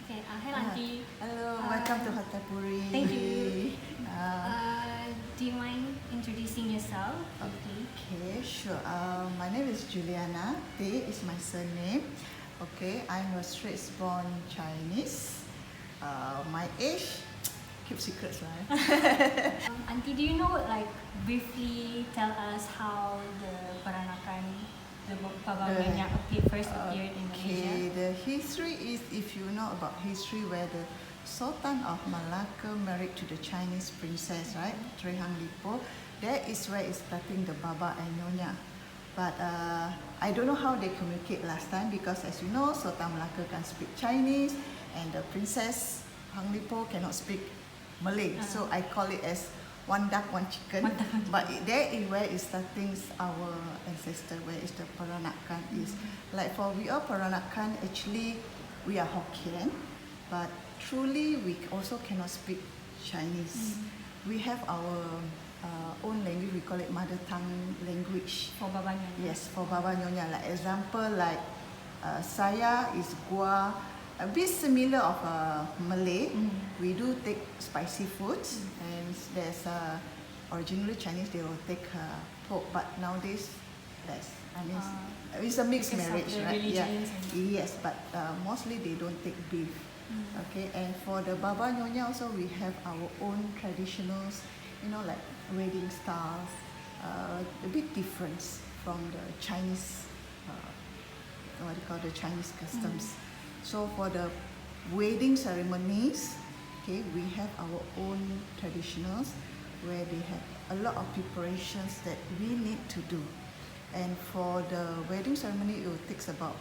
Okay, hi Lanti. Hello, welcome to Hotel Puri. Thank you. Do you mind introducing yourself? Okay, sure. My name is Juliana. Tay is my surname. Okay, I'm a straight-born Chinese. My age, keep secrets, right? Auntie, do you know, briefly tell us how the peranakan, the Baba Nonya first appeared in Malaysia? Okay, the history is, if you know about history, where the Sultan of Melaka married to the Chinese princess, right? Trehang Lipo. That is where it's starting the Baba and Nonya. But I don't know how they communicate last time because, as you know, Sultan Melaka can speak Chinese and the princess Hang Lipo cannot speak Malay. So I call it as one duck, one chicken. But there is where it's starting our ancestor, where is the peranakan is. Like for we are peranakan, actually we are Hokkien, but truly we also cannot speak Chinese. We have our own language, we call it mother tongue language. For Baba Nonya? Yes, for Baba Nonya. Like example, like saya is gua, a bit similar of Malay. We do take spicy foods, and there's originally Chinese they will take pork, but nowadays less. I mean, it's a mixed marriage, right? Yeah. Yes, but mostly they don't take beef. Okay, and for the Baba Nonya also we have our own traditionals, you know, like wedding styles, a bit different from the Chinese, what do you call the Chinese customs. So for the wedding ceremonies, okay, we have our own traditionals where they have a lot of preparations that we need to do. And for the wedding ceremony, it will take about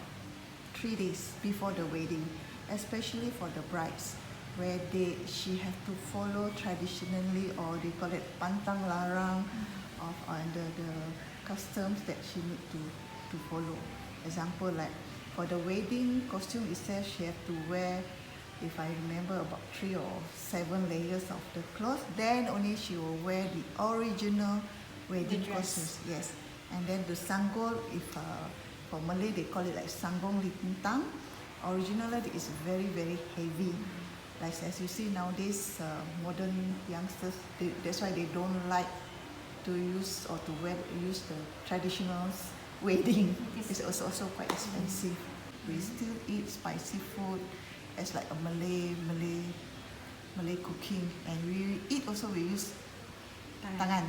3 days before the wedding, especially for the brides, where she have to follow traditionally, or they call it pantang larang, of the customs that she need to follow. Example, like for the wedding costume itself, she have to wear, if I remember, about 3 or 7 layers of the cloth. Then only she will wear the original wedding costumes. Yes, and then the sanggol, if for Malay they call it like sanggong lintang. Originally it is very very heavy. Like as you see nowadays, modern youngsters, that's why they don't like to use or to use the traditional wedding. It's also quite expensive. We still eat spicy food as like a Malay cooking, and we eat also, we use tangan.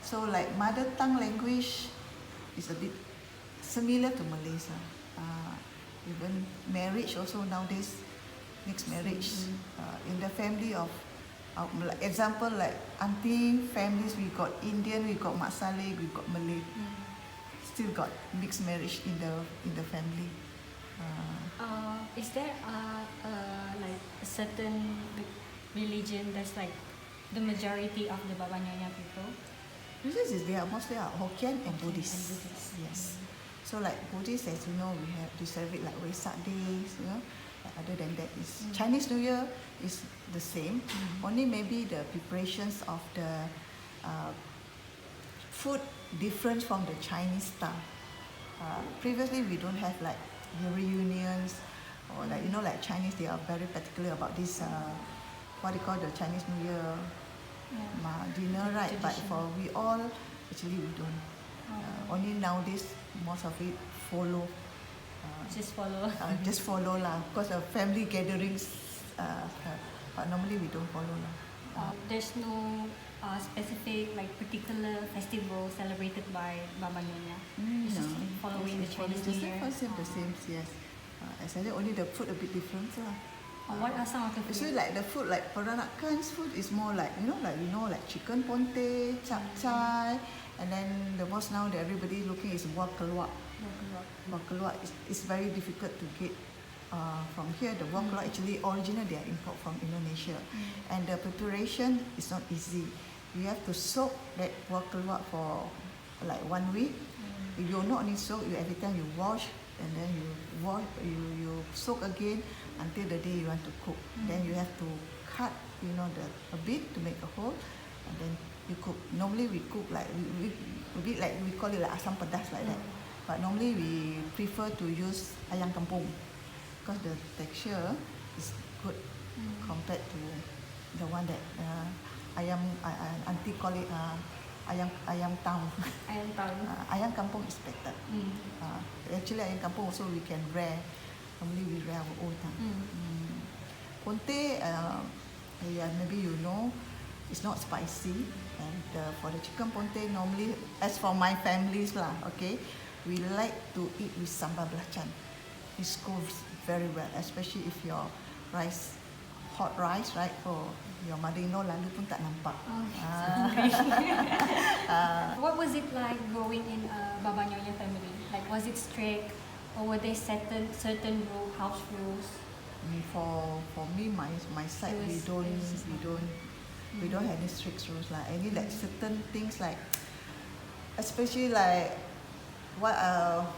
So like mother tongue language is a bit similar to Malaysia. Even marriage also nowadays, mixed marriage. In the family of example, like auntie families, we got Indian, we got Mak Saleh, we got Malay. Still got mixed marriage in the family. Is there like a certain religion that's like the majority of the Baba Nonya people? They are mostly Hokkien and Buddhist. Yes. So like Buddhist, as you know, we celebrate like Wesak days, you know. Other than that, is Chinese New Year is the same. Only maybe the preparations of the food different from the Chinese style. Previously, we don't have like the reunions, or like, you know, like Chinese, they are very particular about this what they call the Chinese New Year dinner, right? Tradition. But for we all, actually we don't. Only nowadays most of it follow. Just follow lah, because of family gatherings. But normally we don't follow lah. There's no specific like particular festival celebrated by Baba Nonya. It's just like following the Chinese New Year. The same, yes. Actually, only the food a bit different lah. What are some of the food? So like the food, like peranakan's food is more like, like chicken ponte, chap-chai, and then the most now that everybody looking is buah keluak. Buah keluak is very difficult to get from here. The buah keluak actually originally they are import from Indonesia, and the preparation is not easy. You have to soak that buah keluak for like 1 week. You not only soak, every time you wash, and then you soak again until the day you want to cook. Then you have to cut, a bit to make a hole, and then you cook. Normally we cook like we call it like asam pedas like that. But normally we prefer to use ayam kampung. because the texture is good compared to the one that ayam auntie call it ayam town. Ayam town. Ayam kampung is better. Actually ayam kampung also we can rear. Normally we rear our own. Ponte, yeah, maybe you know, it's not spicy. And for the chicken ponte, normally, as for my families lah, okay, we like to eat with sambal belacan. It goes very well, especially if your rice, hot rice, right? For your mother-in-law lalu pun tak nampak. What was it like growing in a Baba Nonya family? Like, was it strict, or were there certain house rules? For me, my side, we don't have any strict rules like any like certain things like, especially like what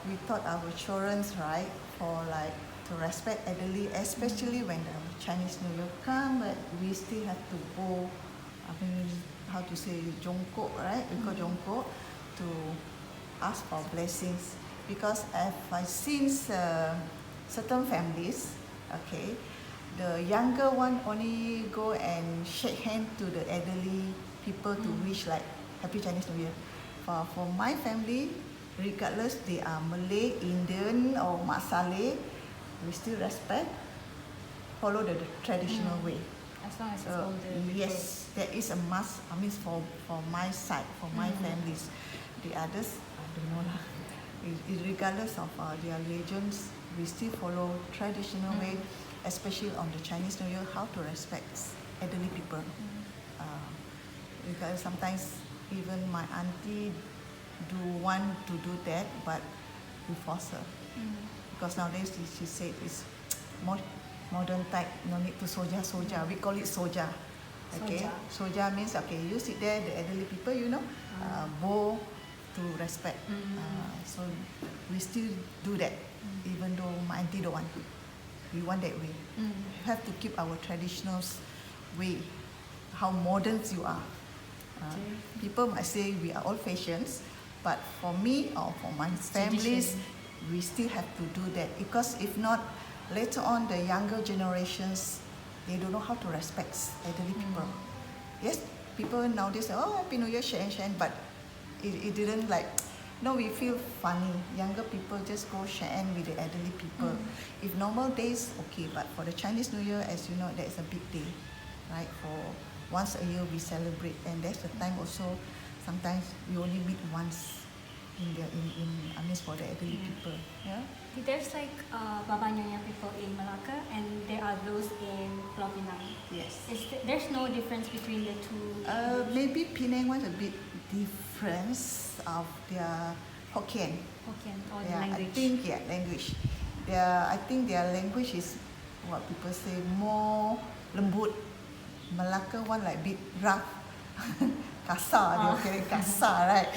we taught our children, right, for like to respect elderly, especially when the Chinese New Year come, but we still have to go, I mean, how to say, jongkok, right? We call jongkok to ask for blessings, because I've seen certain families, okay, the younger one only go and shake hand to the elderly people to wish like Happy Chinese New Year. For my family, regardless they are Malay, Indian or Mak Saleh, we still respect, follow the traditional way. As long as it's older. Yes, there is a must. I mean, for my side, for my families, the others, I don't know lah. Regardless of their religions, we still follow traditional way, especially on the Chinese New Year, how to respect elderly people. Because sometimes even my auntie do want to do that, but we force her. Because nowadays she said it's more modern type, no need to soja. We call it soja. Okay, soja means okay, you sit there, the elderly people, you know, bow to respect. So we still do that, even though my auntie don't want to. We want that way. We have to keep our traditional way. How modern you are. People might say we are old-fashioned, but for me or for my families, we still have to do that, because if not, later on the younger generations, they don't know how to respect elderly people. Yes, people nowadays say, oh, Happy New Year, share, but it didn't like, no, we feel funny. Younger people just go share with the elderly people. If normal days, okay, but for the Chinese New Year, as you know, that is a big day, right? For once a year we celebrate, and that's the time also, sometimes we only meet once I mean for the elderly people. Yeah. There's like Baba Nonya people in Melaka, and there are those in Pulau Pinang. Yes. There's no difference between the two? Maybe Penang was a bit difference of their Hokkien. Hokkien, or the language? I think, language. I think their language is what people say more lembut. Melaka one like bit rough, kasar. They okay, kasar, right?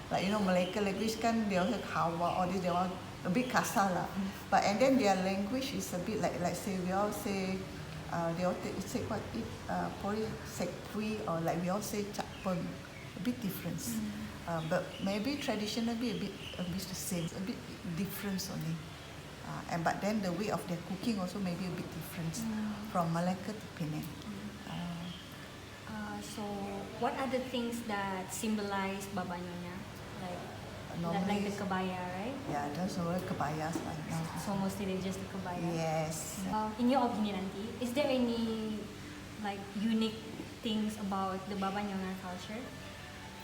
Like you know, Malacca language kan they also kawa, all this they all a bit kasar lah. But and then their language is a bit like say we all say, they all say what probably sekpui, or like we all say chapeng, a bit difference. But maybe traditionally a bit the same, a bit difference only. But then the way of their cooking also maybe a bit different from Malacca to Penang. So what are the things that symbolize Baba Nonya? Like the kebaya, right? Yeah, that's all kebayas like now. So mostly they just the kebaya. Yes. In your opinion, Auntie, is there any like unique things about the Baba Nonya culture?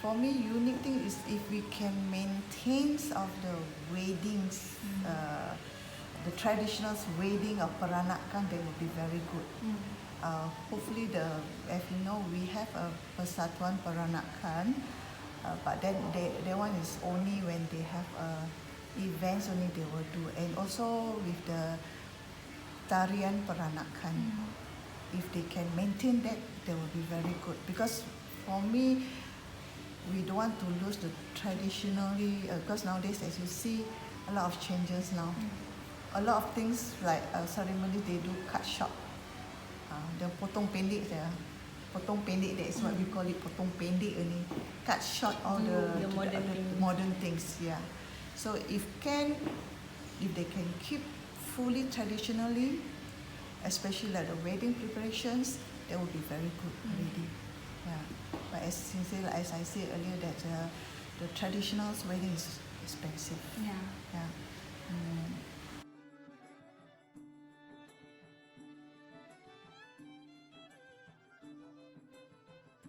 For me, unique thing is if we can maintain of the weddings, the traditional wedding of peranakan, they will be very good. Hopefully, as you know, we have a persatuan peranakan, but then that one is only when they have events only they will do, and also with the tarian peranakan. If they can maintain that, they will be very good. Because for me, we don't want to lose the traditionally, because nowadays, as you see, a lot of changes now. A lot of things like ceremonies, they do cut short. The potong pendek, that is what we call it, potong pendek only. Cut short all the modern modern things, yeah. So if they can keep fully traditionally, especially like the wedding preparations, that would be very good already. Yeah. But as I said earlier, that the traditional wedding is expensive. Yeah. Yeah.